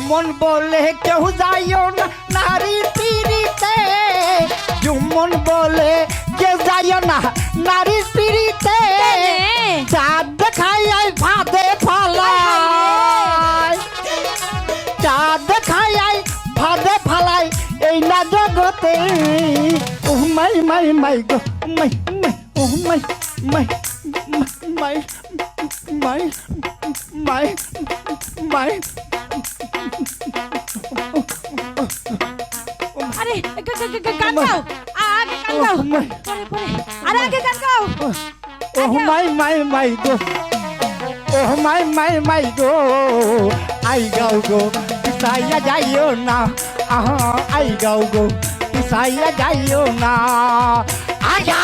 জুমন বলে কেউ যাইও না নারীর পিড়িতে, জুমন বলে কেউ যাইও না নারীর পিড়িতে, চাঁদ দেখাই আই ফাঁদে ফালাই, চাঁদ দেখাই আই ফাঁদে ফালাই এই না জগতে। ও মাই মাই মাই গো মাই মাই, ও মাই মাই মাই মাই মাই মাই। আরে গান গাও, আগে গান গাও, পরে পরে, আরে আগে গান গাও। ও মাই মাই মাই গো, ও মাই মাই মাই গো, আই গাও গো পিছাইয়া যাইও না, আহা আই গাও গো পিছাইয়া যাইও না, আয়া।